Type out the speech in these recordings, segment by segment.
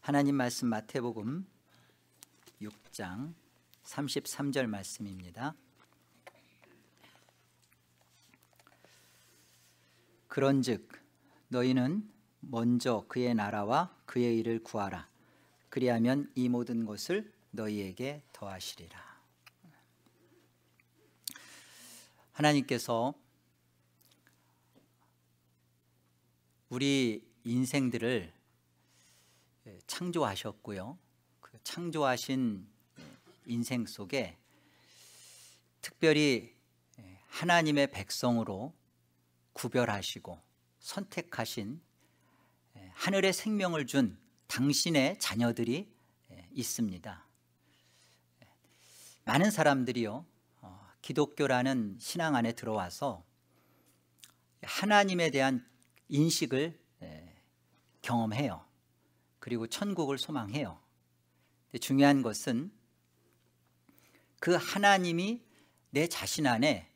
하나님 말씀 마태복음 6장 33절 말씀입니다. 그런즉 너희는 먼저 그의 나라와 그의 일을 구하라. 그리하면 이 모든 것을 너희에게 더하시리라. 하나님께서 우리 인생들을 창조하셨고요. 그 창조하신 인생 속에 특별히 하나님의 백성으로 구별하시고 선택하신 하늘의 생명을 준 당신의 자녀들이 있습니다. 많은 사람들이요, 기독교라는 신앙 안에 들어와서 하나님에 대한 인식을 경험해요. 그리고 천국을 소망해요. 근데 중요한 것은 그 하나님이 내 자신 안에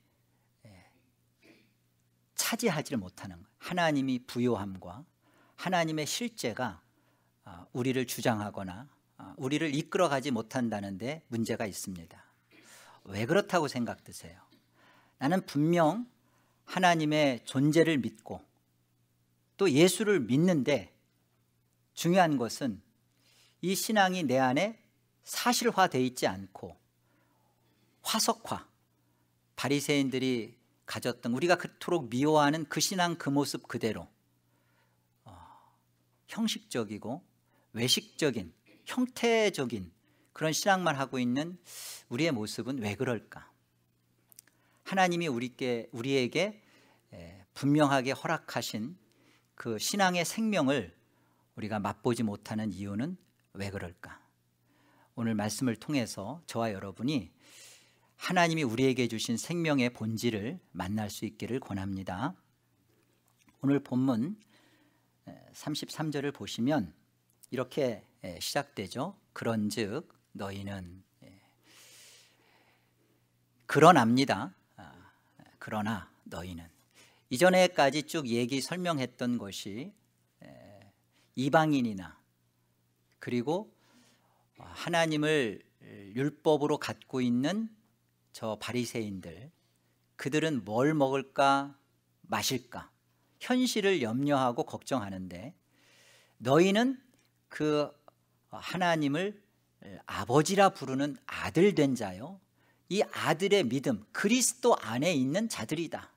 차지하지를 못하는 거예요. 하나님이 부요함과 하나님의 실제가 우리를 주장하거나 우리를 이끌어가지 못한다는 데 문제가 있습니다. 왜 그렇다고 생각드세요? 나는 분명 하나님의 존재를 믿고 또 예수를 믿는데 중요한 것은 이 신앙이 내 안에 사실화되어 있지 않고 화석화, 바리새인들이 가졌던 우리가 그토록 미워하는 그 신앙 그 모습 그대로 형식적이고 외식적인 형태적인 그런 신앙만 하고 있는 우리의 모습은 왜 그럴까? 하나님이 우리에게 분명하게 허락하신 그 신앙의 생명을 우리가 맛보지 못하는 이유는 왜 그럴까? 오늘 말씀을 통해서 저와 여러분이 하나님이 우리에게 주신 생명의 본질을 만날 수 있기를 권합니다. 오늘 본문 33절을 보시면 이렇게 시작되죠. 그런즉 너희는, 그러나입니다. 그러나 너희는, 이전에까지 쭉 얘기 설명했던 것이 이방인이나 그리고 하나님을 율법으로 갖고 있는 저 바리새인들, 그들은 뭘 먹을까 마실까 현실을 염려하고 걱정하는데, 너희는 그 하나님을 아버지라 부르는 아들 된 자요, 이 아들의 믿음 그리스도 안에 있는 자들이다.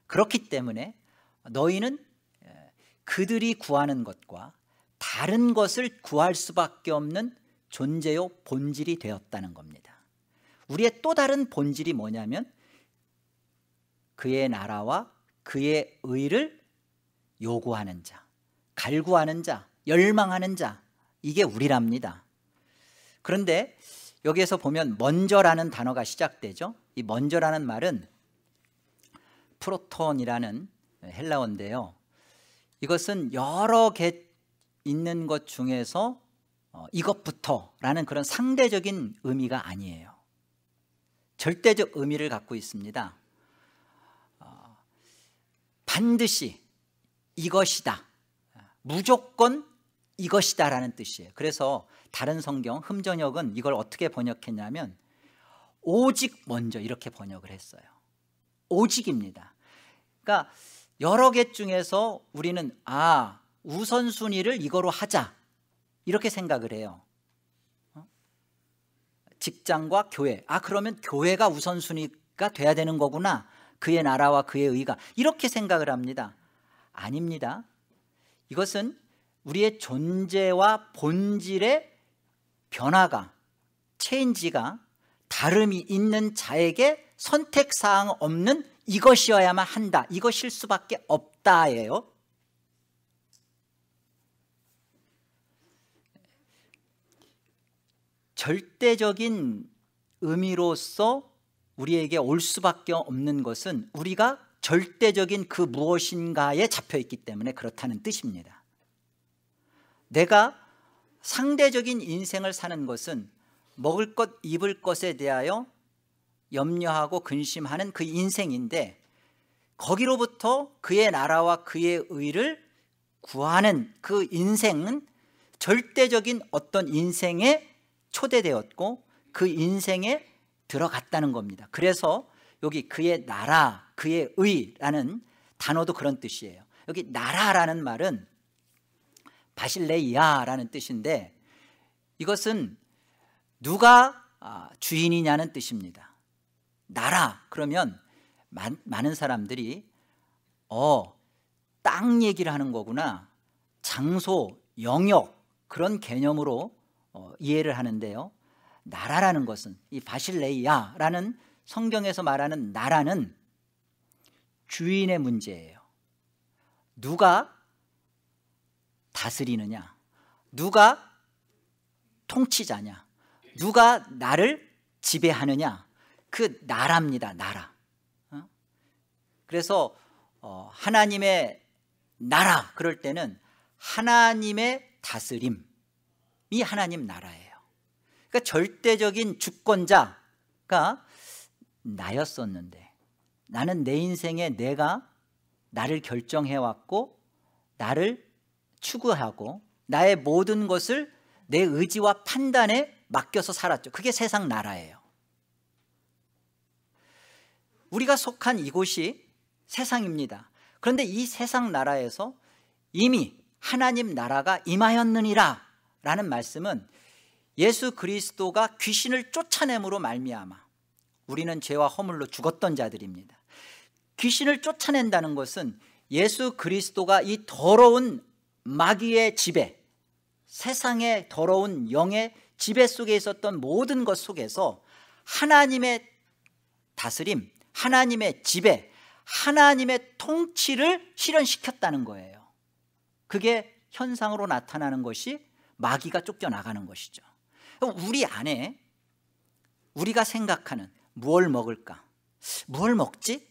그렇기 때문에 너희는 그들이 구하는 것과 다른 것을 구할 수밖에 없는 존재요 본질이 되었다는 겁니다. 우리의 또 다른 본질이 뭐냐면 그의 나라와 그의 의를 요구하는 자, 갈구하는 자, 열망하는 자, 이게 우리랍니다. 그런데 여기에서 보면 먼저라는 단어가 시작되죠. 이 먼저라는 말은 프로톤이라는 헬라어인데요, 이것은 여러 개 있는 것 중에서 이것부터라는 그런 상대적인 의미가 아니에요. 절대적 의미를 갖고 있습니다. 반드시 이것이다, 무조건 이것이다 라는 뜻이에요. 그래서 다른 성경 흠전역은 이걸 어떻게 번역했냐면 오직 먼저 이렇게 번역을 했어요. 오직입니다. 그러니까 여러 개 중에서 우리는 우선순위를 이거로 하자 이렇게 생각을 해요. 직장과 교회, 그러면 교회가 우선순위가 돼야 되는 거구나, 그의 나라와 그의 의가, 이렇게 생각을 합니다. 아닙니다. 이것은 우리의 존재와 본질의 변화가, 체인지가 다름이 있는 자에게 선택사항 없는 이것이어야만 한다, 이것일 수밖에 없다예요. 절대적인 의미로서 우리에게 올 수밖에 없는 것은 우리가 절대적인 그 무엇인가에 잡혀있기 때문에 그렇다는 뜻입니다. 내가 상대적인 인생을 사는 것은 먹을 것, 입을 것에 대하여 염려하고 근심하는 그 인생인데, 거기로부터 그의 나라와 그의 의를 구하는 그 인생은 절대적인 어떤 인생에 초대되었고 그 인생에 들어갔다는 겁니다. 그래서 여기 그의 나라, 그의 의라는 단어도 그런 뜻이에요. 여기 나라라는 말은 바실레이아라는 뜻인데 이것은 누가 주인이냐는 뜻입니다. 나라 그러면 많은 사람들이 땅 얘기를 하는 거구나, 장소, 영역 그런 개념으로 이해를 하는데요. 나라라는 것은 이 바실레이아라는 성경에서 말하는 나라는 주인의 문제예요. 누가 다스리느냐, 누가 통치자냐, 누가 나를 지배하느냐, 그 나라입니다. 나라. 그래서 하나님의 나라 그럴 때는 하나님의 다스림이 하나님 나라예요. 그러니까 절대적인 주권자가 나였었는데 나는 내 인생에 내가 나를 결정해왔고 나를 추구하고 나의 모든 것을 내 의지와 판단에 맡겨서 살았죠. 그게 세상 나라예요. 우리가 속한 이곳이 세상입니다. 그런데 이 세상 나라에서 이미 하나님 나라가 임하였느니라 라는 말씀은 예수 그리스도가 귀신을 쫓아냄으로 말미암아 우리는 죄와 허물로 죽었던 자들입니다. 귀신을 쫓아낸다는 것은 예수 그리스도가 이 더러운 마귀의 지배, 세상의 더러운 영의 지배 속에 있었던 모든 것 속에서 하나님의 다스림, 하나님의 지배, 하나님의 통치를 실현시켰다는 거예요. 그게 현상으로 나타나는 것이 마귀가 쫓겨나가는 것이죠. 우리 안에 우리가 생각하는 무엇을 먹을까? 무엇을 먹지?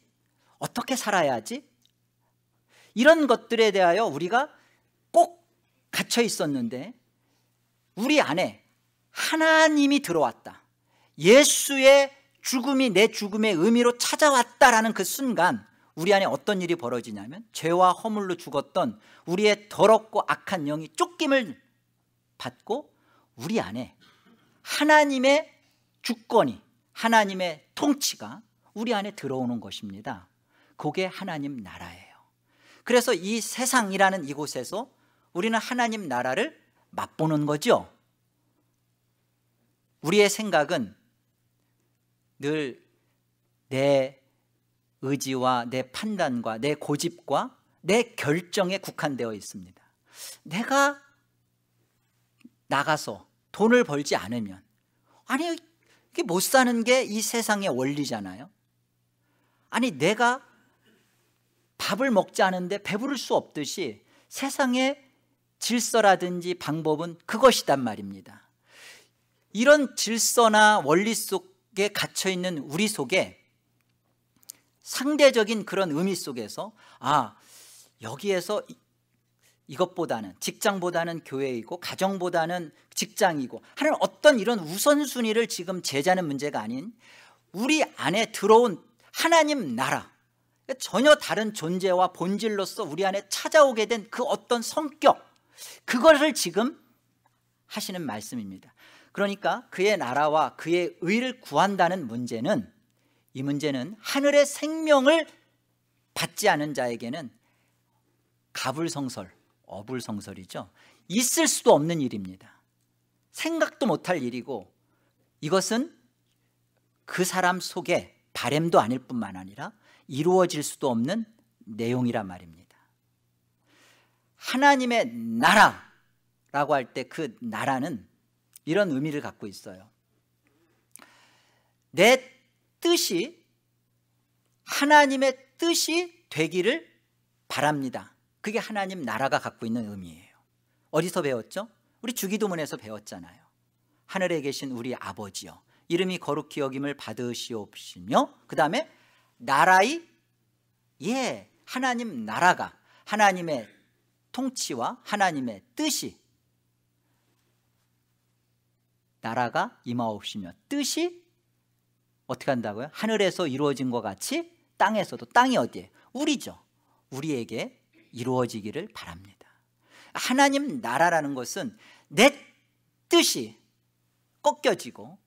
어떻게 살아야지? 이런 것들에 대하여 우리가 꼭 갇혀 있었는데 우리 안에 하나님이 들어왔다, 예수의 죽음이 내 죽음의 의미로 찾아왔다라는 그 순간 우리 안에 어떤 일이 벌어지냐면 죄와 허물로 죽었던 우리의 더럽고 악한 영이 쫓김을 받고 우리 안에 하나님의 주권이, 하나님의 통치가 우리 안에 들어오는 것입니다. 그게 하나님 나라예요. 그래서 이 세상이라는 이곳에서 우리는 하나님 나라를 맛보는 거죠. 우리의 생각은 늘 내 의지와 내 판단과 내 고집과 내 결정에 국한되어 있습니다. 내가 나가서 돈을 벌지 않으면, 아니 이게 못 사는 게 이 세상의 원리잖아요. 아니 내가 밥을 먹지 않은데 배부를 수 없듯이 세상의 질서라든지 방법은 그것이단 말입니다. 이런 질서나 원리 속에 갇혀있는 우리 속에 상대적인 그런 의미 속에서 여기에서 이것보다는, 직장보다는 교회이고 가정보다는 직장이고 하는 어떤 이런 우선순위를 지금 제자는 문제가 아닌 우리 안에 들어온 하나님 나라, 전혀 다른 존재와 본질로서 우리 안에 찾아오게 된 그 어떤 성격, 그것을 지금 하시는 말씀입니다. 그러니까 그의 나라와 그의 의를 구한다는 문제는, 이 문제는 하늘의 생명을 받지 않은 자에게는 가불성설, 어불성설이죠. 있을 수도 없는 일입니다. 생각도 못할 일이고 이것은 그 사람 속에 바램도 아닐 뿐만 아니라 이루어질 수도 없는 내용이란 말입니다. 하나님의 나라라고 할 때 그 나라는 이런 의미를 갖고 있어요. 내 뜻이, 하나님의 뜻이 되기를 바랍니다. 그게 하나님 나라가 갖고 있는 의미예요. 어디서 배웠죠? 우리 주기도문에서 배웠잖아요. 하늘에 계신 우리 아버지여, 이름이 거룩히 여김을 받으시옵시며, 그 다음에 나라의, 하나님 나라가, 하나님의 통치와 하나님의 뜻이, 나라가 임하옵시며, 뜻이 어떻게 한다고요? 하늘에서 이루어진 것 같이 땅에서도, 땅이 어디에? 우리죠. 우리에게 이루어지기를 바랍니다. 하나님 나라라는 것은 내 뜻이 꺾여지고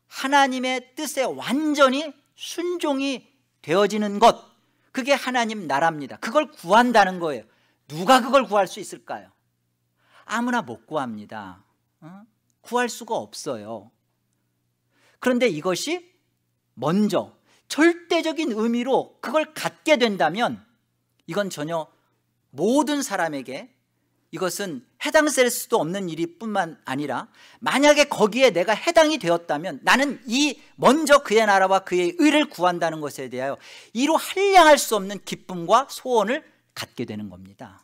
하나님의 뜻에 완전히 순종이 되어지는 것, 그게 하나님 나라입니다. 그걸 구한다는 거예요. 누가 그걸 구할 수 있을까요? 아무나 못 구합니다. 구할 수가 없어요. 그런데 이것이 먼저 절대적인 의미로 그걸 갖게 된다면 이건 전혀 모든 사람에게 이것은 해당될 수도 없는 일이 뿐만 아니라, 만약에 거기에 내가 해당이 되었다면 나는 이 먼저 그의 나라와 그의 의를 구한다는 것에 대하여 이루 한량할 수 없는 기쁨과 소원을 갖게 되는 겁니다.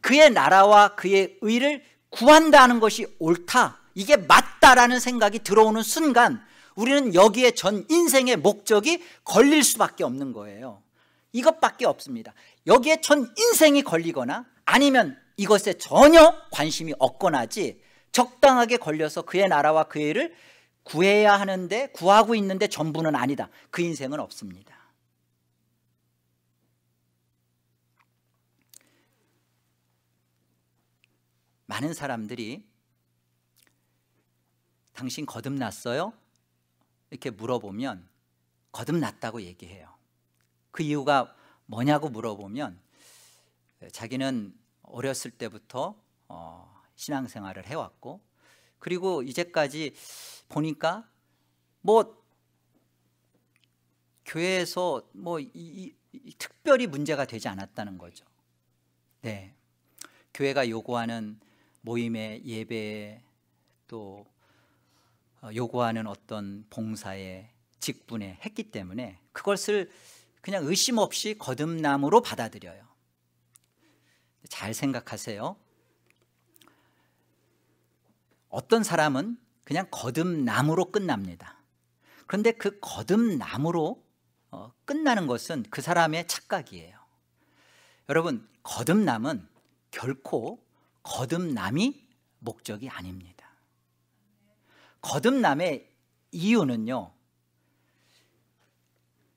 그의 나라와 그의 의를 구한다는 것이 옳다, 이게 맞다라는 생각이 들어오는 순간 우리는 여기에 전 인생의 목적이 걸릴 수밖에 없는 거예요. 이것밖에 없습니다. 여기에 전 인생이 걸리거나 아니면 이것에 전혀 관심이 없거나지, 적당하게 걸려서 그의 나라와 그의 의를 구해야 하는데 구하고 있는데 전부는 아니다, 그 인생은 없습니다. 많은 사람들이 당신 거듭났어요? 이렇게 물어보면 거듭났다고 얘기해요. 그 이유가 뭐냐고 물어보면 자기는 어렸을 때부터 신앙생활을 해왔고, 그리고 이제까지 보니까 뭐 교회에서 뭐 특별히 문제가 되지 않았다는 거죠. 네, 교회가 요구하는 모임의 예배에, 또 요구하는 어떤 봉사에, 직분에 했기 때문에 그것을 그냥 의심 없이 거듭남으로 받아들여요. 잘 생각하세요. 어떤 사람은 그냥 거듭남으로 끝납니다. 그런데 그 거듭남으로 끝나는 것은 그 사람의 착각이에요. 여러분, 거듭남은 결코 거듭남이 목적이 아닙니다. 거듭남의 이유는요,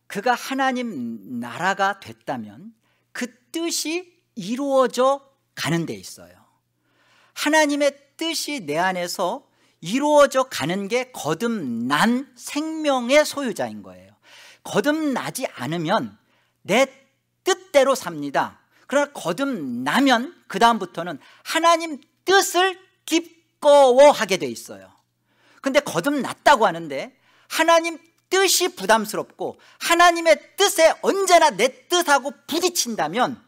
그가 하나님 나라가 됐다면 그 뜻이 이루어져 가는 데 있어요. 하나님의 뜻이 내 안에서 이루어져 가는 게 거듭난 생명의 소유자인 거예요. 거듭나지 않으면 내 뜻대로 삽니다. 그러나 거듭나면 그 다음부터는 하나님 뜻을 기꺼워하게 돼 있어요. 근데 거듭났다고 하는데 하나님 뜻이 부담스럽고 하나님의 뜻에 언제나 내 뜻하고 부딪힌다면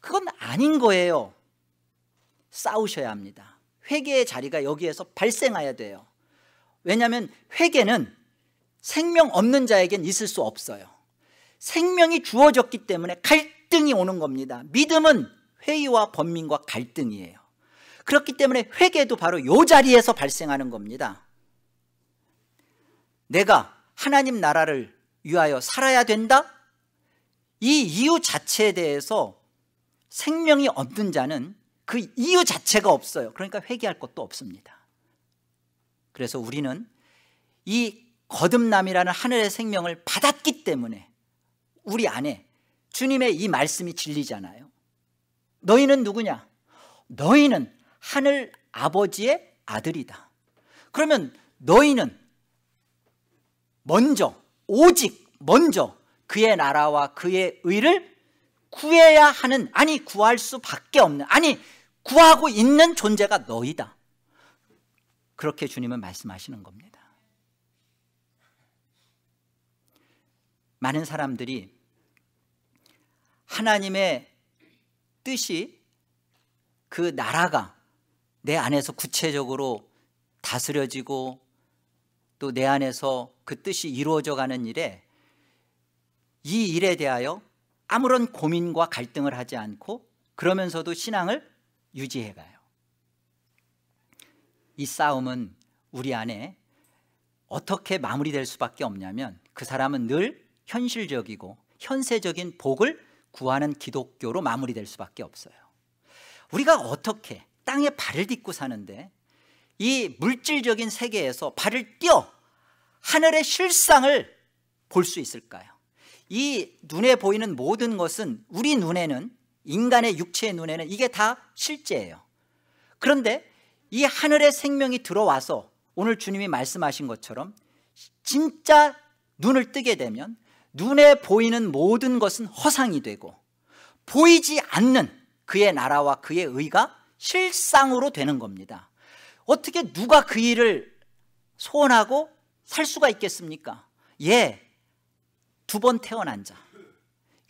그건 아닌 거예요. 싸우셔야 합니다. 회개의 자리가 여기에서 발생해야 돼요. 왜냐하면 회개는 생명 없는 자에겐 있을 수 없어요. 생명이 주어졌기 때문에 갈등이 오는 겁니다. 믿음은 회의와 번민과 갈등이에요. 그렇기 때문에 회개도 바로 이 자리에서 발생하는 겁니다. 내가 하나님 나라를 위하여 살아야 된다? 이 이유 자체에 대해서 생명이 없는 자는 그 이유 자체가 없어요. 그러니까 회개할 것도 없습니다. 그래서 우리는 이 거듭남이라는 하늘의 생명을 받았기 때문에 우리 안에 주님의 이 말씀이 진리잖아요. 너희는 누구냐? 너희는 하늘 아버지의 아들이다. 그러면 너희는 먼저, 오직 먼저 그의 나라와 그의 의를 구해야 하는, 아니 구할 수밖에 없는, 아니 구하고 있는 존재가 너희다. 그렇게 주님은 말씀하시는 겁니다. 많은 사람들이 하나님의 뜻이, 그 나라가 내 안에서 구체적으로 다스려지고 또 내 안에서 그 뜻이 이루어져 가는 일에, 이 일에 대하여 아무런 고민과 갈등을 하지 않고 그러면서도 신앙을 유지해 가요. 이 싸움은 우리 안에 어떻게 마무리될 수밖에 없냐면, 그 사람은 늘 현실적이고 현세적인 복을 구하는 기독교로 마무리될 수밖에 없어요. 우리가 어떻게 땅에 발을 딛고 사는데 이 물질적인 세계에서 발을 띄어 하늘의 실상을 볼 수 있을까요? 이 눈에 보이는 모든 것은, 우리 눈에는, 인간의 육체의 눈에는 이게 다 실제예요. 그런데 이 하늘의 생명이 들어와서 오늘 주님이 말씀하신 것처럼 진짜 눈을 뜨게 되면 눈에 보이는 모든 것은 허상이 되고 보이지 않는 그의 나라와 그의 의가 실상으로 되는 겁니다. 어떻게 누가 그 일을 소원하고 살 수가 있겠습니까? 두 번 태어난 자,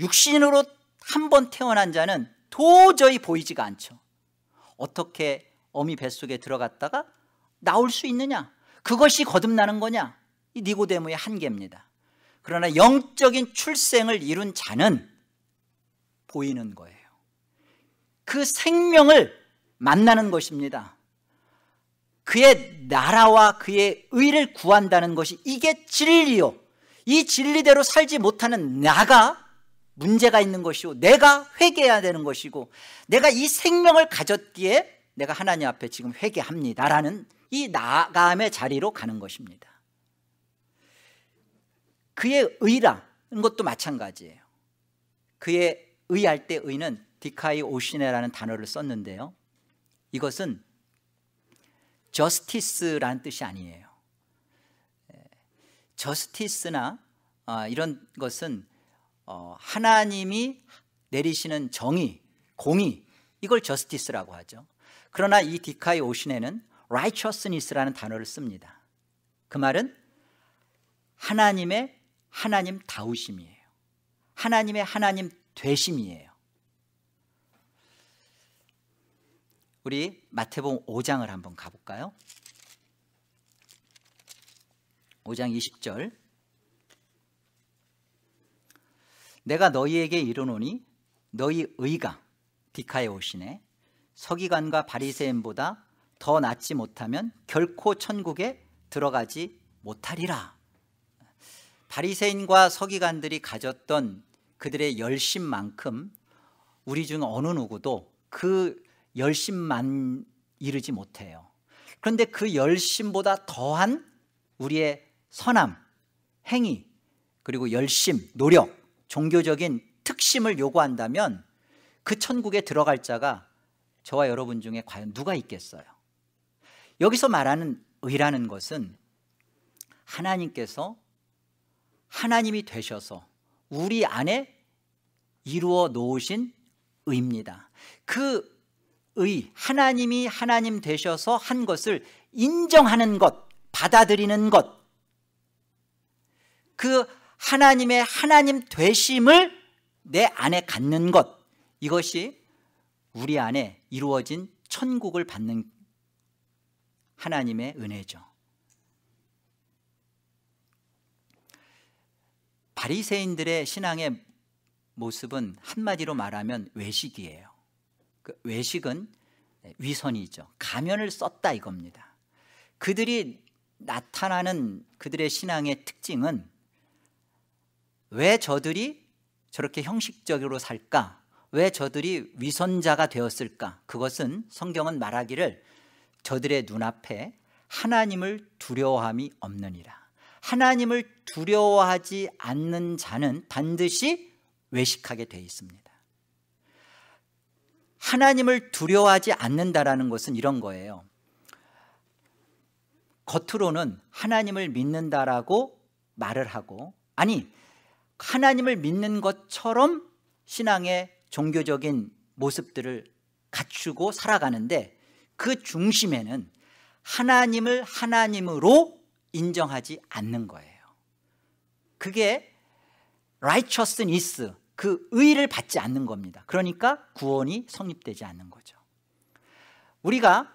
육신으로 한 번 태어난 자는 도저히 보이지가 않죠. 어떻게 어미 뱃속에 들어갔다가 나올 수 있느냐? 그것이 거듭나는 거냐? 이 니고데모의 한계입니다. 그러나 영적인 출생을 이룬 자는 보이는 거예요. 그 생명을 만나는 것입니다. 그의 나라와 그의 의를 구한다는 것이 이게 진리요. 이 진리대로 살지 못하는 나가 문제가 있는 것이고 내가 회개해야 되는 것이고 내가 이 생명을 가졌기에 내가 하나님 앞에 지금 회개합니다라는 이 나감의 자리로 가는 것입니다. 그의 의라는 것도 마찬가지예요. 그의 의할 때 의는 디카이 오시네라는 단어를 썼는데요, 이것은 저스티스라는 뜻이 아니에요. 저스티스나 이런 것은 하나님이 내리시는 정의, 공의, 이걸 저스티스라고 하죠. 그러나 이 디카이 오시네는 righteousness라는 단어를 씁니다. 그 말은 하나님의 하나님 다우심이에요. 하나님의 하나님 되심이에요. 우리 마태복음 5장을 한번 가볼까요? 5장 20절. 내가 너희에게 이르노니 너희 의가 디카에 오시네 서기관과 바리새인보다 더 낫지 못하면 결코 천국에 들어가지 못하리라. 바리새인과 서기관들이 가졌던 그들의 열심만큼 우리 중 어느 누구도 그 열심만 이루지 못해요. 그런데 그 열심보다 더한 우리의 선함, 행위, 그리고 열심, 노력, 종교적인 특심을 요구한다면 그 천국에 들어갈 자가 저와 여러분 중에 과연 누가 있겠어요? 여기서 말하는 의라는 것은 하나님께서 하나님이 되셔서 우리 안에 이루어 놓으신 의입니다. 그 의, 하나님이 하나님 되셔서 한 것을 인정하는 것, 받아들이는 것, 그 하나님의 하나님 되심을 내 안에 갖는 것, 이것이 우리 안에 이루어진 천국을 받는 하나님의 은혜죠. 바리새인들의 신앙의 모습은 한마디로 말하면 외식이에요. 그 외식은 위선이죠. 가면을 썼다 이겁니다. 그들이 나타나는 그들의 신앙의 특징은 왜 저들이 저렇게 형식적으로 살까? 왜 저들이 위선자가 되었을까? 그것은 성경은 말하기를 저들의 눈앞에 하나님을 두려워함이 없느니라. 하나님을 두려워하지 않는 자는 반드시 외식하게 되어 있습니다. 하나님을 두려워하지 않는다라는 것은 이런 거예요. 겉으로는 하나님을 믿는다라고 말을 하고, 아니 하나님을 믿는 것처럼 신앙의 종교적인 모습들을 갖추고 살아가는데 그 중심에는 하나님을 하나님으로 인정하지 않는 거예요. 그게 righteousness, 그 의를 받지 않는 겁니다. 그러니까 구원이 성립되지 않는 거죠. 우리가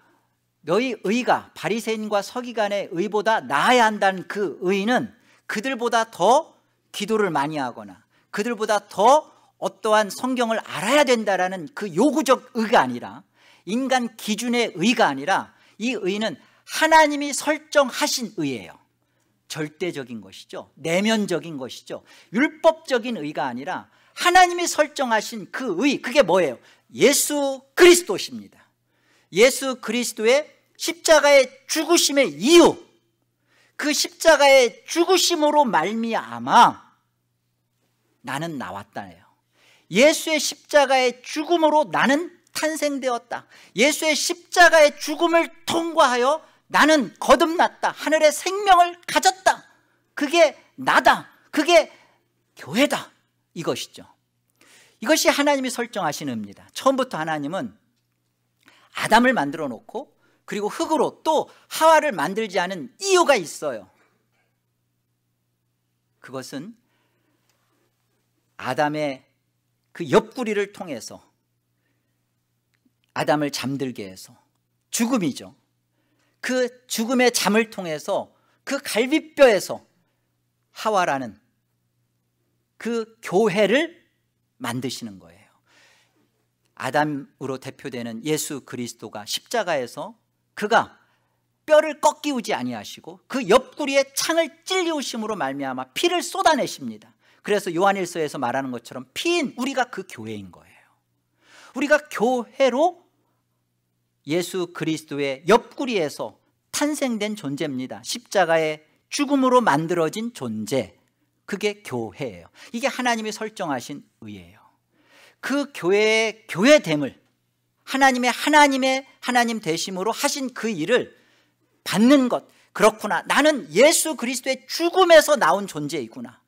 너희 의가 바리새인과 서기관의 의보다 나아야 한다는 그 의는 그들보다 더 기도를 많이 하거나 그들보다 더 어떠한 성경을 알아야 된다라는 그 요구적 의가 아니라, 인간 기준의 의가 아니라, 이 의는 하나님이 설정하신 의예요. 절대적인 것이죠. 내면적인 것이죠. 율법적인 의가 아니라 하나님이 설정하신 그 의, 그게 뭐예요? 예수 그리스도십니다. 예수 그리스도의 십자가의 죽으심의 이유, 그 십자가의 죽으심으로 말미암아 나는 나왔다예요. 예수의 십자가의 죽음으로 나는 탄생되었다. 예수의 십자가의 죽음을 통과하여 나는 거듭났다. 하늘의 생명을 가졌다. 그게 나다. 그게 교회다. 이것이죠. 이것이 하나님이 설정하신 의입니다. 처음부터 하나님은 아담을 만들어 놓고 그리고 흙으로 또 하와를 만들지 않은 이유가 있어요. 그것은 아담의 그 옆구리를 통해서 아담을 잠들게 해서 죽음이죠. 그 죽음의 잠을 통해서 그 갈비뼈에서 하와라는 그 교회를 만드시는 거예요. 아담으로 대표되는 예수 그리스도가 십자가에서 그가 뼈를 꺾이우지 아니하시고 그 옆구리에 창을 찔리우심으로 말미암아 피를 쏟아내십니다. 그래서 요한일서에서 말하는 것처럼 피인 우리가 그 교회인 거예요. 우리가 교회로 예수 그리스도의 옆구리에서 탄생된 존재입니다. 십자가의 죽음으로 만들어진 존재, 그게 교회예요. 이게 하나님이 설정하신 의예요. 그 교회의 교회됨을 하나님의 하나님 되심으로 하신 그 일을 받는 것, 그렇구나, 나는 예수 그리스도의 죽음에서 나온 존재이구나,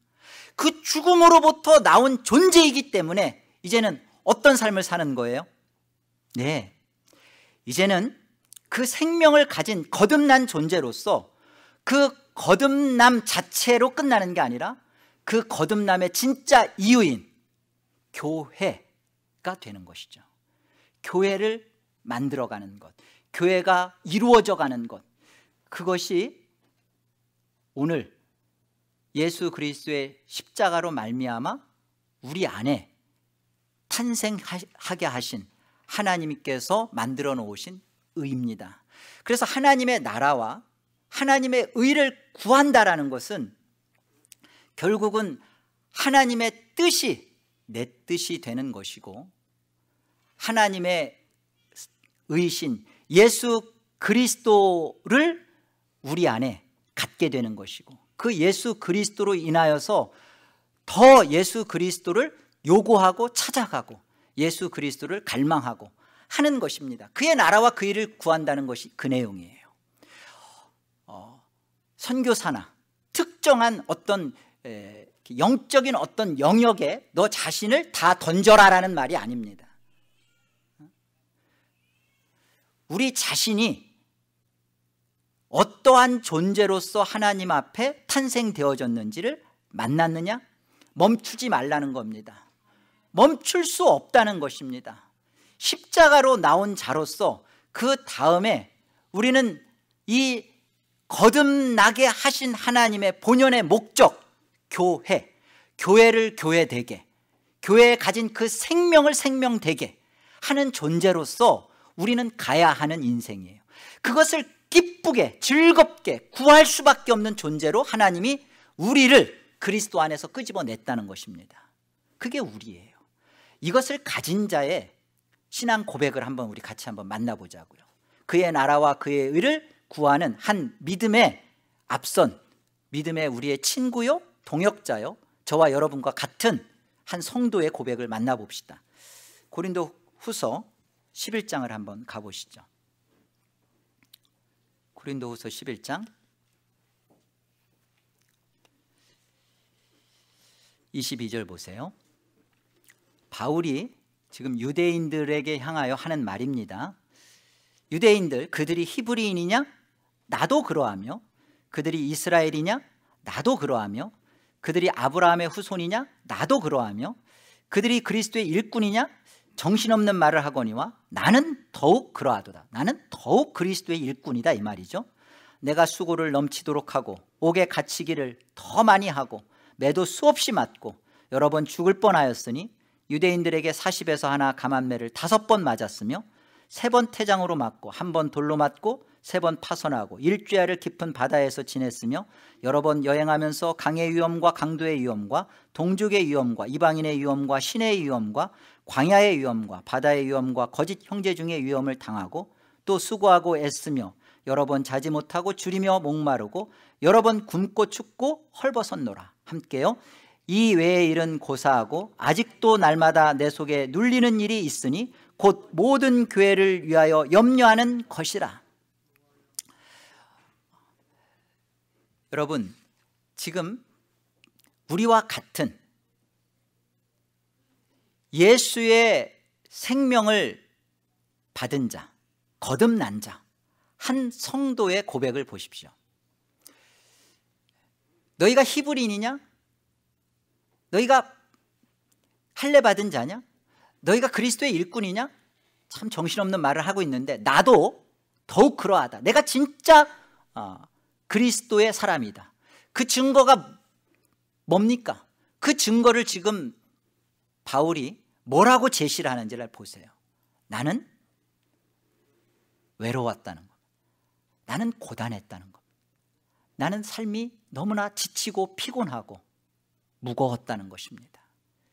그 죽음으로부터 나온 존재이기 때문에 이제는 어떤 삶을 사는 거예요? 네, 이제는 그 생명을 가진 거듭난 존재로서 그 거듭남 자체로 끝나는 게 아니라 그 거듭남의 진짜 이유인 교회가 되는 것이죠. 교회를 만들어가는 것, 교회가 이루어져 가는 것, 그것이 오늘 예수 그리스도의 십자가로 말미암아 우리 안에 탄생하게 하신 하나님께서 만들어 놓으신 의입니다. 그래서 하나님의 나라와 하나님의 의를 구한다라는 것은 결국은 하나님의 뜻이 내 뜻이 되는 것이고 하나님의 의신 예수 그리스도를 우리 안에 갖게 되는 것이고 그 예수 그리스도로 인하여서 더 예수 그리스도를 요구하고 찾아가고 예수 그리스도를 갈망하고 하는 것입니다. 그의 나라와 그 일을 구한다는 것이 그 내용이에요. 선교사나 특정한 어떤 영적인 어떤 영역에 너 자신을 다 던져라라는 말이 아닙니다. 우리 자신이 어떠한 존재로서 하나님 앞에 탄생되어졌는지를 만났느냐? 멈추지 말라는 겁니다. 멈출 수 없다는 것입니다. 십자가로 나온 자로서 그 다음에 우리는 이 거듭나게 하신 하나님의 본연의 목적, 교회를 교회되게, 교회에 가진 그 생명을 생명되게 하는 존재로서 우리는 가야 하는 인생이에요. 그것을 기쁘게 즐겁게 구할 수밖에 없는 존재로 하나님이 우리를 그리스도 안에서 끄집어냈다는 것입니다. 그게 우리예요. 이것을 가진 자의 신앙 고백을 한번 우리 같이 한번 만나보자고요. 그의 나라와 그의 의를 구하는 한 믿음의 앞선, 믿음의 우리의 친구요 동역자요 저와 여러분과 같은 한 성도의 고백을 만나봅시다. 고린도 후서 11장을 한번 가보시죠. 고린도 후서 11장 22절 보세요. 바울이 지금 유대인들에게 향하여 하는 말입니다. 유대인들, 그들이 히브리인이냐? 나도 그러하며, 그들이 이스라엘이냐? 나도 그러하며, 그들이 아브라함의 후손이냐? 나도 그러하며, 그들이 그리스도의 일꾼이냐? 정신없는 말을 하거니와 나는 더욱 그러하도다. 나는 더욱 그리스도의 일꾼이다 이 말이죠. 내가 수고를 넘치도록 하고 옥에 갇히기를 더 많이 하고 매도 수없이 맞고 여러 번 죽을 뻔하였으니 유대인들에게 40에서 하나 감한매를 5번 맞았으며 3번 태장으로 맞고 1번 돌로 맞고 3번 파선하고 일주야를 깊은 바다에서 지냈으며 여러 번 여행하면서 강의 위험과 강도의 위험과 동족의 위험과 이방인의 위험과 신의 위험과 광야의 위험과 바다의 위험과 거짓 형제 중의 위험을 당하고 또 수고하고 애쓰며 여러 번 자지 못하고 줄이며 목마르고 여러 번 굶고 춥고 헐벗었노라. 함께요. 이 외의 일은 고사하고 아직도 날마다 내 속에 눌리는 일이 있으니 곧 모든 교회를 위하여 염려하는 것이라. 여러분, 지금 우리와 같은 예수의 생명을 받은 자, 거듭난 자, 한 성도의 고백을 보십시오. 너희가 히브리인이냐? 너희가 할례 받은 자냐? 너희가 그리스도의 일꾼이냐? 참 정신없는 말을 하고 있는데 나도 더욱 그러하다. 내가 진짜 그리스도의 사람이다. 그 증거가 뭡니까? 그 증거를 지금 바울이 뭐라고 제시를 하는지를 보세요. 나는 외로웠다는 것, 나는 고단했다는 것, 나는 삶이 너무나 지치고 피곤하고 무거웠다는 것입니다.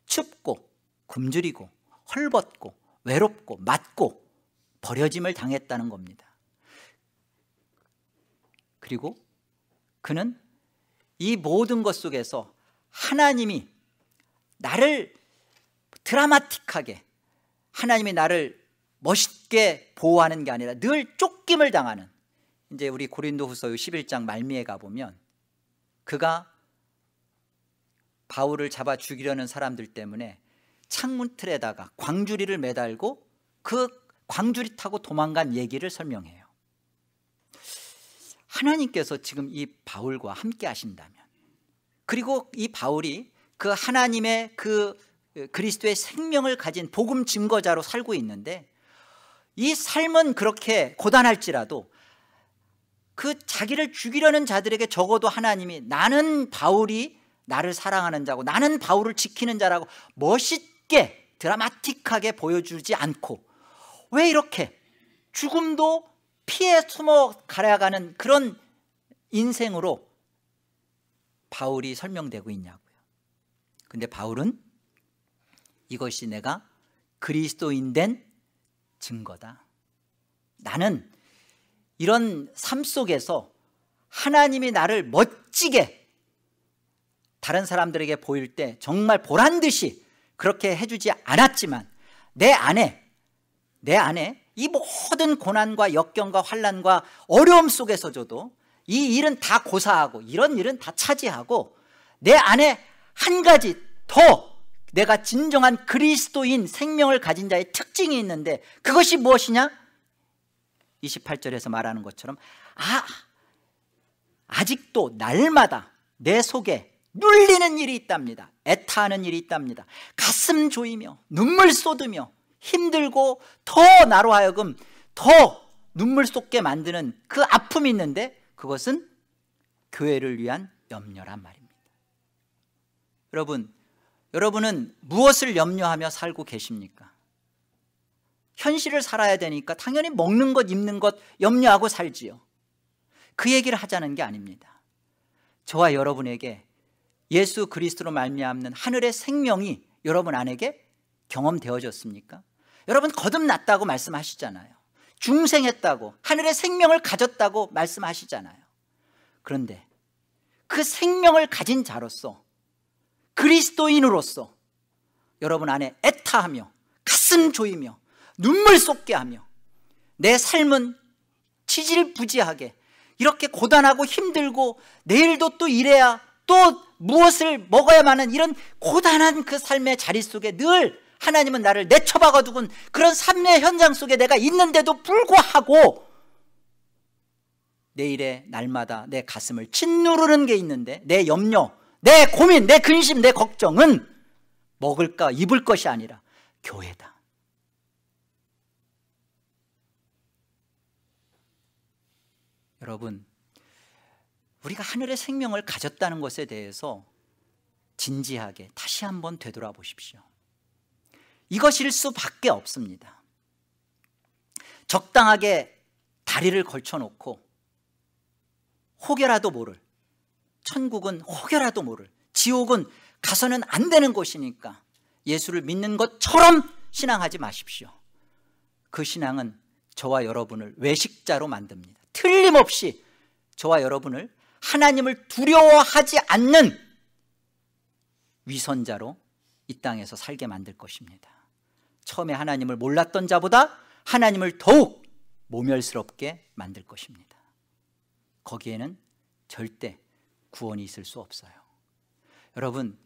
춥고 굶주리고 헐벗고 외롭고 맞고 버려짐을 당했다는 겁니다. 그리고 그는 이 모든 것 속에서 하나님이 나를 드라마틱하게, 하나님이 나를 멋있게 보호하는 게 아니라 늘 쫓김을 당하는, 이제 우리 고린도후서 11장 말미에 가보면 그가 바울을 잡아 죽이려는 사람들 때문에 창문 틀에다가 광주리를 매달고 그 광주리 타고 도망간 얘기를 설명해요. 하나님께서 지금 이 바울과 함께 하신다면, 그리고 이 바울이 그 하나님의 그 그리스도의 생명을 가진 복음 증거자로 살고 있는데, 이 삶은 그렇게 고단할지라도 그 자기를 죽이려는 자들에게 적어도 하나님이 나는 바울이 나를 사랑하는 자고 나는 바울을 지키는 자라고 멋있게 드라마틱하게 보여주지 않고, 왜 이렇게 죽음도 피해 숨어 가려가는 그런 인생으로 바울이 설명되고 있냐고요. 근데 바울은 이것이 내가 그리스도인 된 증거다. 나는 이런 삶 속에서 하나님이 나를 멋지게 다른 사람들에게 보일 때 정말 보란듯이 그렇게 해주지 않았지만 내 안에 이 모든 고난과 역경과 환난과 어려움 속에서도 이 일은 다 고사하고 이런 일은 다 차지하고 내 안에 한 가지 더 내가 진정한 그리스도인 생명을 가진 자의 특징이 있는데, 그것이 무엇이냐? 28절에서 말하는 것처럼 아직도 날마다 내 속에 눌리는 일이 있답니다. 애타하는 일이 있답니다. 가슴 조이며 눈물 쏟으며 힘들고 더 나로 하여금 더 눈물 쏟게 만드는 그 아픔이 있는데, 그것은 교회를 위한 염려란 말입니다. 여러분은 무엇을 염려하며 살고 계십니까? 현실을 살아야 되니까 당연히 먹는 것, 입는 것 염려하고 살지요. 그 얘기를 하자는 게 아닙니다. 저와 여러분에게 예수 그리스도로 말미암는 하늘의 생명이 여러분 안에게 경험되어졌습니까? 여러분 거듭났다고 말씀하시잖아요. 중생했다고, 하늘의 생명을 가졌다고 말씀하시잖아요. 그런데 그 생명을 가진 자로서, 그리스도인으로서 여러분 안에 애타하며 가슴 조이며 눈물 쏟게 하며 내 삶은 지질부지하게 이렇게 고단하고 힘들고 내일도 또 일해야 또 무엇을 먹어야만 하는 이런 고단한 그 삶의 자리 속에 늘 하나님은 나를 내쳐박아 두고 그런 삶의 현장 속에 내가 있는데도 불구하고 내일의 날마다 내 가슴을 짓누르는 게 있는데, 내 염려, 내 고민, 내 근심, 내 걱정은 먹을까 입을 것이 아니라 교회다. 여러분, 우리가 하늘의 생명을 가졌다는 것에 대해서 진지하게 다시 한번 되돌아보십시오. 이것일 수밖에 없습니다. 적당하게 다리를 걸쳐놓고 혹여라도 모를, 천국은 혹여라도 모를, 지옥은 가서는 안 되는 곳이니까 예수를 믿는 것처럼 신앙하지 마십시오. 그 신앙은 저와 여러분을 외식자로 만듭니다. 틀림없이 저와 여러분을 하나님을 두려워하지 않는 위선자로 이 땅에서 살게 만들 것입니다. 처음에 하나님을 몰랐던 자보다 하나님을 더욱 모멸스럽게 만들 것입니다. 거기에는 절대 구원이 있을 수 없어요. 여러분,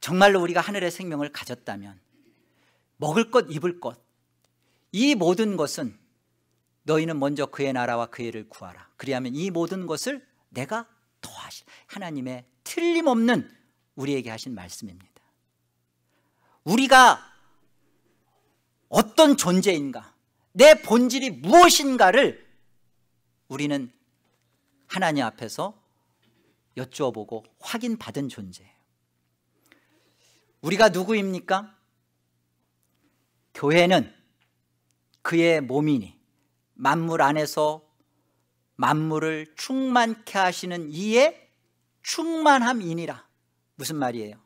정말로 우리가 하늘의 생명을 가졌다면 먹을 것 입을 것, 이 모든 것은 너희는 먼저 그의 나라와 그의 의를 구하라. 그리하면 이 모든 것을 내가 더하시. 하나님의 틀림없는 우리에게 하신 말씀입니다. 우리가 어떤 존재인가, 내 본질이 무엇인가를 우리는 하나님 앞에서 여쭈어보고 확인받은 존재예요. 우리가 누구입니까? 교회는 그의 몸이니 만물 안에서 만물을 충만케 하시는 이의 충만함이니라. 무슨 말이에요?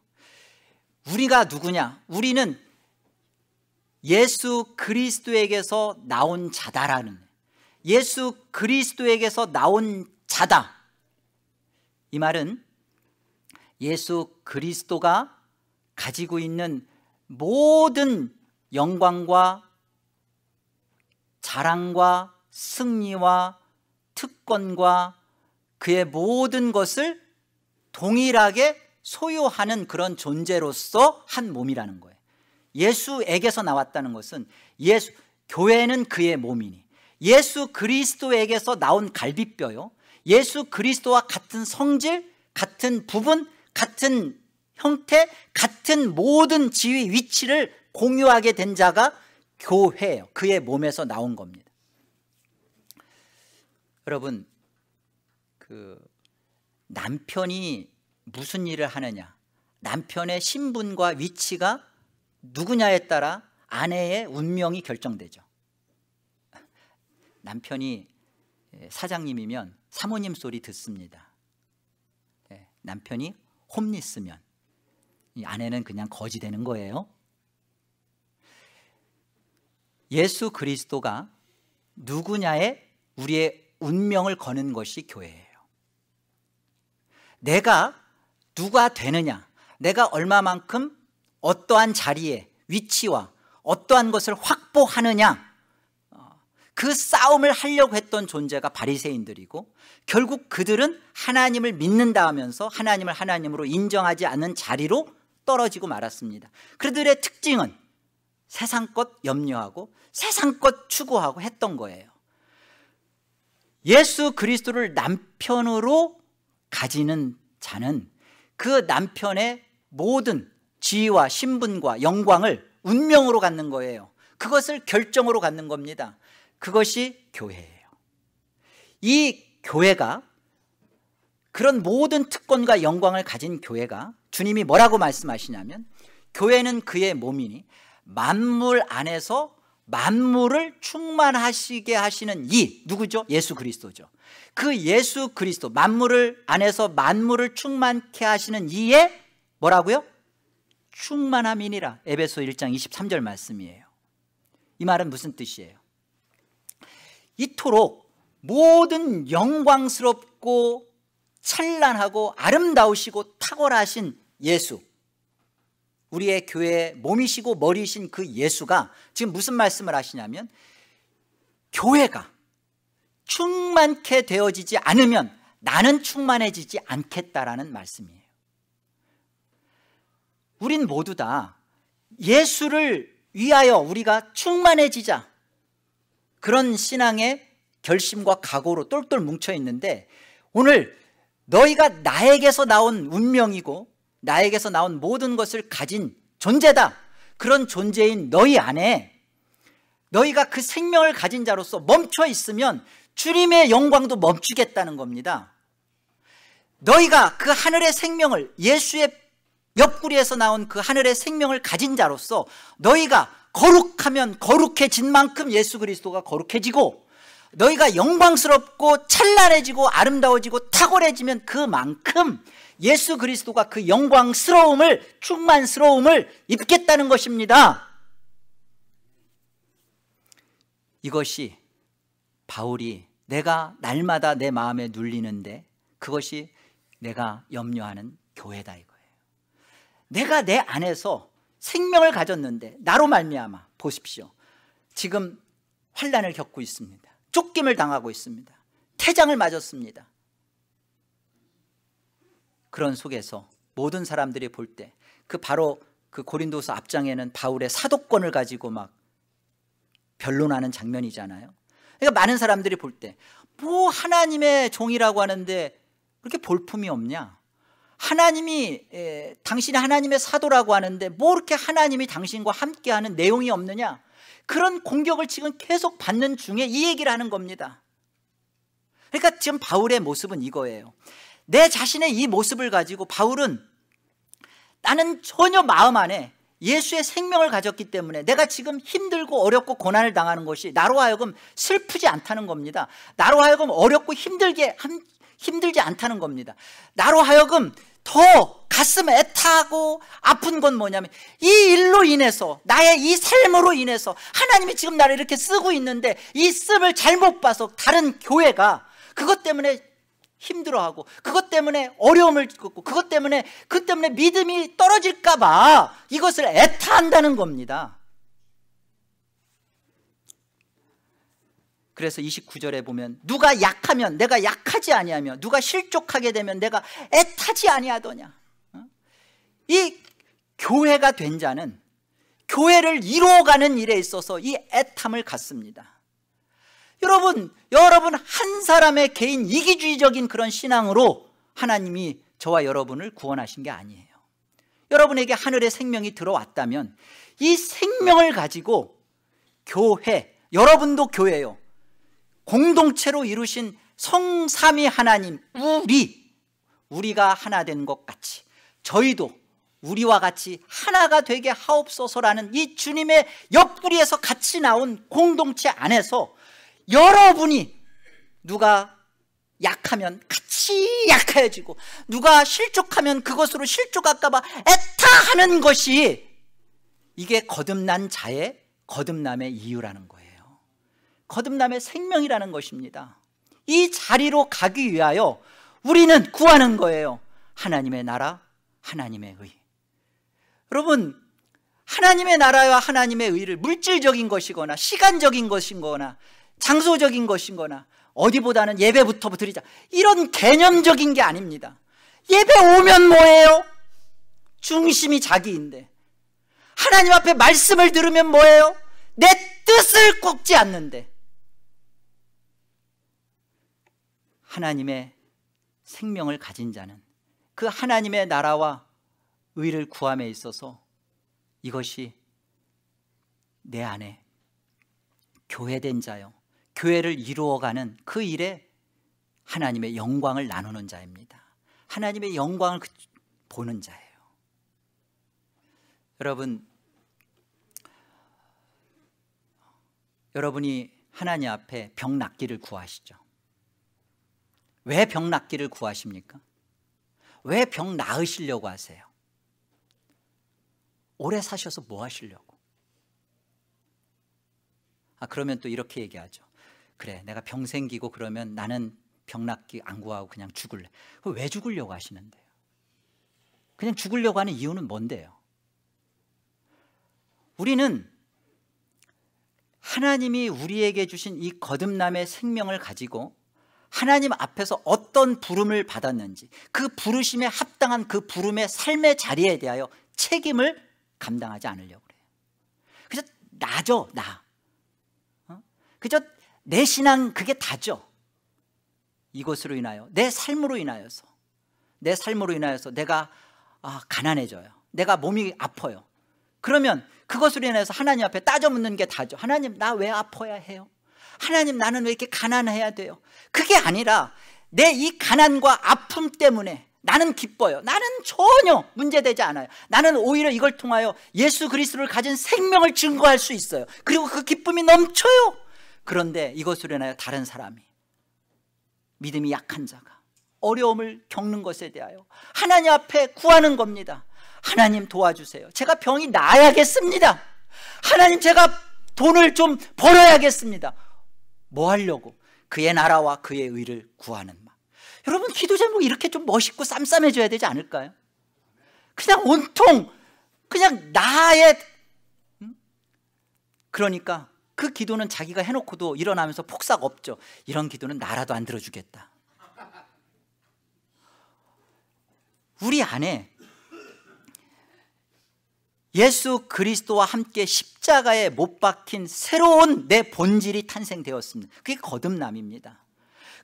우리가 누구냐? 우리는 예수 그리스도에게서 나온 자다라는, 예수 그리스도에게서 나온 자다. 이 말은 예수 그리스도가 가지고 있는 모든 영광과 자랑과 승리와 특권과 그의 모든 것을 동일하게 소유하는 그런 존재로서 한 몸이라는 거예요. 예수에게서 나왔다는 것은 교회는 그의 몸이니 예수 그리스도에게서 나온 갈비뼈요, 예수 그리스도와 같은 성질, 같은 부분, 같은 형태, 같은 모든 지위, 위치를 공유하게 된 자가 교회예요. 그의 몸에서 나온 겁니다. 여러분, 남편이 무슨 일을 하느냐, 남편의 신분과 위치가 누구냐에 따라 아내의 운명이 결정되죠. 남편이 사장님이면 사모님 소리 듣습니다. 남편이 홈리스면 이 아내는 그냥 거지 되는 거예요. 예수 그리스도가 누구냐에 우리의 운명을 거는 것이 교회예요. 내가 누가 되느냐, 내가 얼마만큼 어떠한 자리에 위치와 어떠한 것을 확보하느냐, 그 싸움을 하려고 했던 존재가 바리새인들이고, 결국 그들은 하나님을 믿는다 하면서 하나님을 하나님으로 인정하지 않는 자리로 떨어지고 말았습니다. 그들의 특징은 세상 것 염려하고 세상 것 추구하고 했던 거예요. 예수 그리스도를 남편으로 가지는 자는 그 남편의 모든 지위와 신분과 영광을 운명으로 갖는 거예요. 그것을 결정으로 갖는 겁니다. 그것이 교회예요. 이 교회가, 그런 모든 특권과 영광을 가진 교회가, 주님이 뭐라고 말씀하시냐면, 교회는 그의 몸이니 만물 안에서 만물을 충만하시게 하시는 이, 누구죠? 예수 그리스도죠. 그 예수 그리스도, 만물을 안에서 만물을 충만케 하시는 이의 뭐라고요? 충만함이니라. 에베소 1장 23절 말씀이에요. 이 말은 무슨 뜻이에요? 이토록 모든 영광스럽고 찬란하고 아름다우시고 탁월하신 예수, 우리의 교회의 몸이시고 머리이신 그 예수가 지금 무슨 말씀을 하시냐면, 교회가 충만케 되어지지 않으면 나는 충만해지지 않겠다라는 말씀이에요. 우린 모두 다 예수를 위하여 우리가 충만해지자, 그런 신앙의 결심과 각오로 똘똘 뭉쳐 있는데, 오늘 너희가 나에게서 나온 운명이고 나에게서 나온 모든 것을 가진 존재다, 그런 존재인 너희 안에 너희가 그 생명을 가진 자로서 멈춰 있으면 주님의 영광도 멈추겠다는 겁니다. 너희가 그 하늘의 생명을, 예수의 옆구리에서 나온 그 하늘의 생명을 가진 자로서 너희가 거룩하면 거룩해진 만큼 예수 그리스도가 거룩해지고, 너희가 영광스럽고 찬란해지고 아름다워지고 탁월해지면 그만큼 예수 그리스도가 그 영광스러움을, 충만스러움을 입겠다는 것입니다. 이것이 바울이 내가 날마다 내 마음에 눌리는데 그것이 내가 염려하는 교회다 이거예요. 내가 내 안에서 생명을 가졌는데 나로 말미암아 보십시오, 지금 환난을 겪고 있습니다. 쫓김을 당하고 있습니다. 태장을 맞았습니다. 그런 속에서 모든 사람들이 볼 때 바로 그 고린도서 앞장에는 바울의 사도권을 가지고 막 변론하는 장면이잖아요. 그러니까 많은 사람들이 볼 때 뭐 하나님의 종이라고 하는데 그렇게 볼품이 없냐, 하나님이 당신이 하나님의 사도라고 하는데 뭐 이렇게 하나님이 당신과 함께하는 내용이 없느냐, 그런 공격을 지금 계속 받는 중에 이 얘기를 하는 겁니다. 그러니까 지금 바울의 모습은 이거예요. 내 자신의 이 모습을 가지고 바울은 나는 전혀 마음 안에 예수의 생명을 가졌기 때문에 내가 지금 힘들고 어렵고 고난을 당하는 것이 나로 하여금 슬프지 않다는 겁니다. 나로 하여금 어렵고 힘들지 않다는 겁니다. 나로 하여금 더 가슴 애타고 아픈 건 뭐냐면 이 일로 인해서, 나의 이 삶으로 인해서 하나님이 지금 나를 이렇게 쓰고 있는데 이 씀을 잘못 봐서 다른 교회가 그것 때문에 힘들어하고, 그것 때문에 어려움을 겪고, 그것 때문에 믿음이 떨어질까 봐 이것을 애타한다는 겁니다. 그래서 29절에 보면 누가 약하면 내가 약하지 아니하며 누가 실족하게 되면 내가 애타지 아니하더냐. 이 교회가 된 자는 교회를 이루어가는 일에 있어서 이 애탐을 갖습니다. 여러분 한 사람의 개인 이기주의적인 그런 신앙으로 하나님이 저와 여러분을 구원하신 게 아니에요. 여러분에게 하늘의 생명이 들어왔다면 이 생명을 가지고 교회, 여러분도 교회요, 공동체로 이루신 성삼위 하나님, 우리가 하나 된 것 같이 저희도 우리와 같이 하나가 되게 하옵소서라는 이 주님의 옆구리에서 같이 나온 공동체 안에서 여러분이 누가 약하면 같이 약해지고 누가 실족하면 그것으로 실족할까 봐 애타하는 것이, 이게 거듭난 자의 거듭남의 이유라는 거예요. 거듭남의 생명이라는 것입니다. 이 자리로 가기 위하여 우리는 구하는 거예요. 하나님의 나라, 하나님의 의. 여러분, 하나님의 나라와 하나님의 의를 물질적인 것이거나 시간적인 것이거나 장소적인 것이거나 어디보다는 예배부터 드리자, 이런 개념적인 게 아닙니다. 예배 오면 뭐예요? 중심이 자기인데, 하나님 앞에 말씀을 들으면 뭐예요? 내 뜻을 꺾지 않는데, 하나님의 생명을 가진 자는 그 하나님의 나라와 의를 구함에 있어서 이것이 내 안에 교회된 자요, 교회를 이루어가는 그 일에 하나님의 영광을 나누는 자입니다. 하나님의 영광을 보는 자예요. 여러분이 하나님 앞에 병 낫기를 구하시죠. 왜 병 낫기를 구하십니까? 왜 병 나으시려고 하세요? 오래 사셔서 뭐 하시려고? 그러면 또 이렇게 얘기하죠. 그래, 내가 병 생기고 그러면 나는 병 낫기 안 구하고 그냥 죽을래. 왜 죽으려고 하시는데요? 그냥 죽으려고 하는 이유는 뭔데요? 우리는 하나님이 우리에게 주신 이 거듭남의 생명을 가지고 하나님 앞에서 어떤 부름을 받았는지, 그 부르심에 합당한 그 부름의 삶의 자리에 대하여 책임을 감당하지 않으려고 그래요. 그저 나죠, 나. 그저 내 신앙 그게 다죠. 이것으로 인하여, 내 삶으로 인하여서 내가 가난해져요. 내가 몸이 아파요. 그러면 그것으로 인해서 하나님 앞에 따져 묻는 게 다죠. 하나님, 나 왜 아파야 해요? 하나님, 나는 왜 이렇게 가난해야 돼요? 그게 아니라 내 이 가난과 아픔 때문에 나는 기뻐요. 나는 전혀 문제되지 않아요. 나는 오히려 이걸 통하여 예수 그리스도를 가진 생명을 증거할 수 있어요. 그리고 그 기쁨이 넘쳐요. 그런데 이것으로 인하여 다른 사람이, 믿음이 약한 자가 어려움을 겪는 것에 대하여 하나님 앞에 구하는 겁니다. 하나님 도와주세요. 제가 병이 나아야겠습니다. 하나님, 제가 돈을 좀 벌어야겠습니다. 뭐 하려고? 그의 나라와 그의 의를 구하는 마. 여러분, 기도 제목 이렇게 좀 멋있고 쌈쌈해져야 되지 않을까요? 그냥 온통 그냥 나의, 그러니까 그 기도는 자기가 해놓고도 일어나면서 폭삭 없죠. 이런 기도는 나라도 안 들어주겠다. 우리 안에 예수 그리스도와 함께 십자가에 못 박힌 새로운 내 본질이 탄생되었습니다. 그게 거듭남입니다.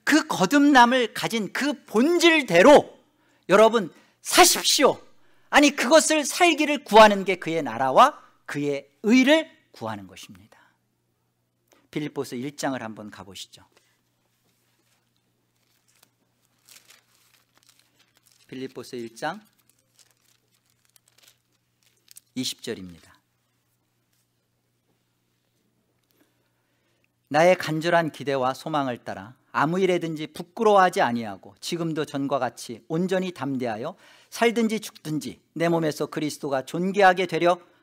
그 거듭남을 가진 그 본질대로 여러분 사십시오. 아니, 그것을 살기를 구하는 게 그의 나라와 그의 의를 구하는 것입니다. 빌립보서 1장을 한번 가보시죠. 빌립보서 1장 20절입니다. 나의 간절한 기대와 소망을 따라 아무 일에든지 부끄러워하지 아니하고 지금도 전과 같이 온전히 담대하여 살든지 죽든지 내 몸에서 그리스도가 존귀하게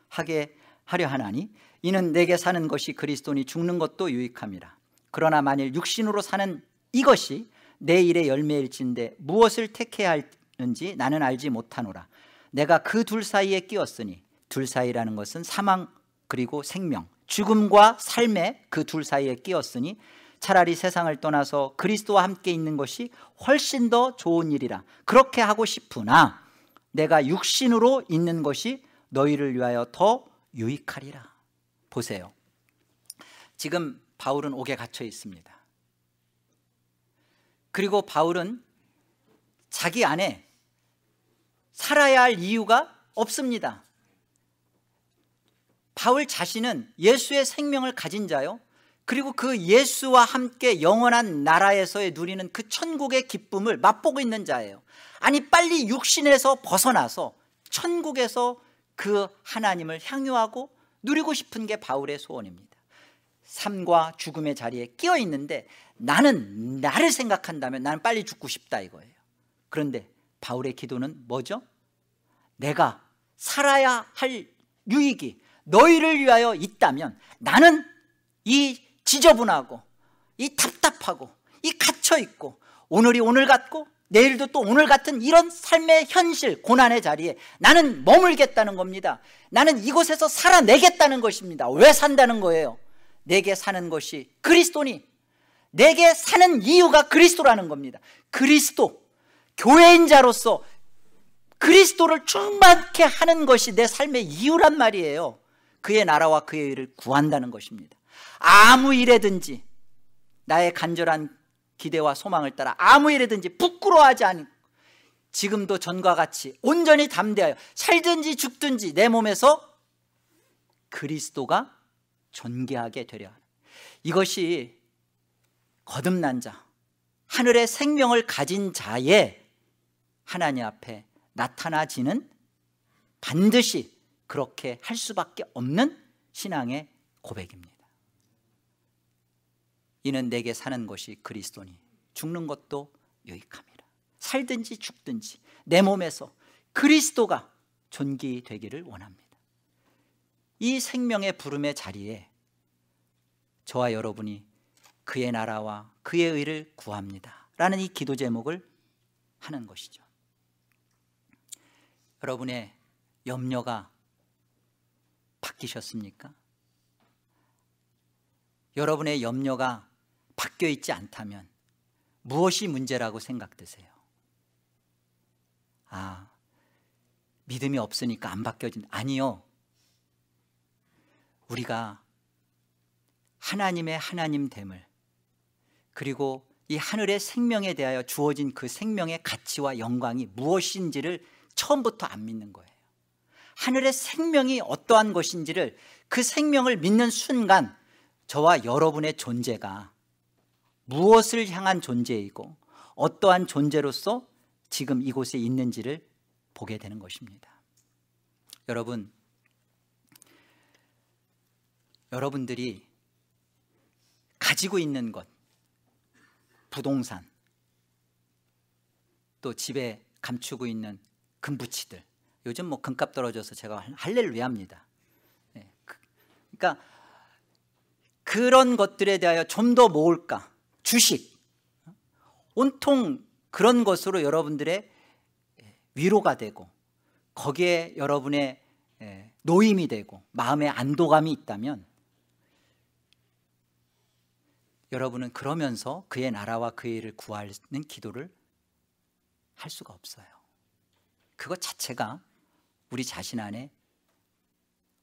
하려 하나니 이는 내게 사는 것이 그리스도니 죽는 것도 유익함이라. 그러나 만일 육신으로 사는 이것이 내 일의 열매일진데 무엇을 택해야 하는지 나는 알지 못하노라. 내가 그 둘 사이에 끼었으니 둘 사이라는 것은 사망 그리고 생명, 죽음과 삶의 그 둘 사이에 끼었으니 차라리 세상을 떠나서 그리스도와 함께 있는 것이 훨씬 더 좋은 일이라. 그렇게 하고 싶으나 내가 육신으로 있는 것이 너희를 위하여 더 유익하리라. 보세요. 지금 바울은 옥에 갇혀 있습니다. 그리고 바울은 자기 안에 살아야 할 이유가 없습니다. 바울 자신은 예수의 생명을 가진 자요, 그리고 그 예수와 함께 영원한 나라에서의 누리는 그 천국의 기쁨을 맛보고 있는 자예요. 아니, 빨리 육신에서 벗어나서 천국에서 그 하나님을 향유하고 누리고 싶은 게 바울의 소원입니다. 삶과 죽음의 자리에 끼어 있는데 나는 나를 생각한다면 나는 빨리 죽고 싶다 이거예요. 그런데 바울의 기도는 뭐죠? 내가 살아야 할 유익이 너희를 위하여 있다면 나는 이 지저분하고 이 답답하고 이 갇혀있고 오늘이 오늘 같고 내일도 또 오늘 같은 이런 삶의 현실, 고난의 자리에 나는 머물겠다는 겁니다. 나는 이곳에서 살아내겠다는 것입니다. 왜 산다는 거예요? 내게 사는 것이 그리스도니, 내게 사는 이유가 그리스도라는 겁니다. 그리스도, 교회인자로서 그리스도를 충만케 하는 것이 내 삶의 이유란 말이에요. 그의 나라와 그의 의를 구한다는 것입니다. 아무 일에든지 나의 간절한 기대와 소망을 따라 아무 일에든지 부끄러워하지 않고 지금도 전과 같이 온전히 담대하여 살든지 죽든지 내 몸에서 그리스도가 존귀하게 되려 하는, 이것이 거듭난 자, 하늘의 생명을 가진 자의 하나님 앞에 나타나지는 반드시 그렇게 할 수밖에 없는 신앙의 고백입니다. 이는 내게 사는 것이 그리스도니 죽는 것도 유익함이라. 살든지 죽든지 내 몸에서 그리스도가 존귀되기를 원합니다. 이 생명의 부름의 자리에 저와 여러분이 그의 나라와 그의 의를 구합니다 라는 이 기도 제목을 하는 것이죠. 여러분의 염려가 바뀌셨습니까? 여러분의 염려가 바뀌어 있지 않다면 무엇이 문제라고 생각되세요? 아, 믿음이 없으니까 안 바뀌어진다. 아니요. 우리가 하나님의 하나님됨을, 그리고 이 하늘의 생명에 대하여 주어진 그 생명의 가치와 영광이 무엇인지를 처음부터 안 믿는 거예요. 하늘의 생명이 어떠한 것인지를, 그 생명을 믿는 순간 저와 여러분의 존재가 무엇을 향한 존재이고 어떠한 존재로서 지금 이곳에 있는지를 보게 되는 것입니다. 여러분들이 가지고 있는 것, 부동산, 또 집에 감추고 있는 금부치들, 요즘 뭐 금값 떨어져서 제가 할렐루야입니다. 그러니까 그런 것들에 대하여 좀 더 모을까, 주식, 온통 그런 것으로 여러분들의 위로가 되고 거기에 여러분의 노임이 되고 마음의 안도감이 있다면 여러분은 그러면서 그의 나라와 그의 일을 구하는 기도를 할 수가 없어요. 그것 자체가 우리 자신 안에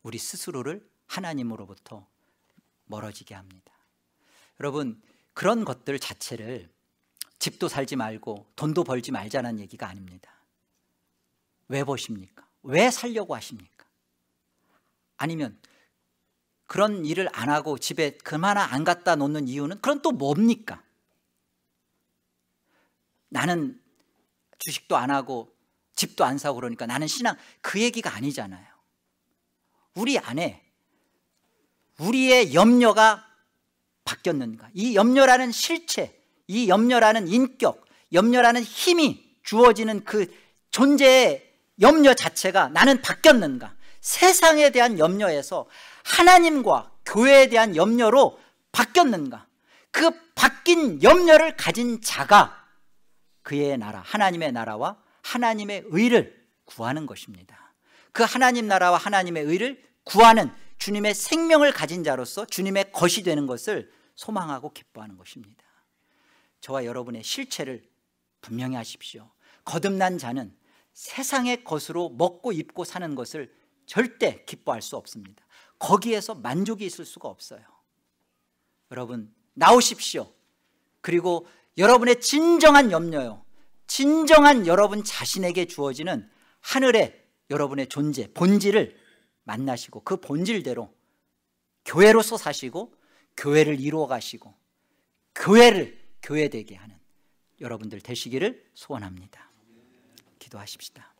우리 스스로를 하나님으로부터 멀어지게 합니다. 여러분, 그런 것들 자체를 집도 살지 말고 돈도 벌지 말자는 얘기가 아닙니다. 왜 보십니까? 왜 살려고 하십니까? 아니면 그런 일을 안 하고 집에 그마나 안 갖다 놓는 이유는 그럼 또 뭡니까? 나는 주식도 안 하고 집도 안 사고 그러니까 나는 신앙, 그 얘기가 아니잖아요. 우리 안에 우리의 염려가 바뀌었는가? 이 염려라는 실체, 이 염려라는 인격, 염려라는 힘이 주어지는 그 존재의 염려 자체가 나는 바뀌었는가? 세상에 대한 염려에서 하나님과 교회에 대한 염려로 바뀌었는가? 그 바뀐 염려를 가진 자가 그의 나라, 하나님의 나라와 하나님의 의를 구하는 것입니다. 그 하나님 나라와 하나님의 의를 구하는 주님의 생명을 가진 자로서 주님의 것이 되는 것을 소망하고 기뻐하는 것입니다. 저와 여러분의 실체를 분명히 하십시오. 거듭난 자는 세상의 것으로 먹고 입고 사는 것을 절대 기뻐할 수 없습니다. 거기에서 만족이 있을 수가 없어요. 여러분, 나오십시오. 그리고 여러분의 진정한 염려요, 진정한 여러분 자신에게 주어지는 하늘의 여러분의 존재, 본질을 만나시고 그 본질대로 교회로서 사시고 교회를 이루어 가시고 교회를 교회되게 하는 여러분들 되시기를 소원합니다. 기도하십시다.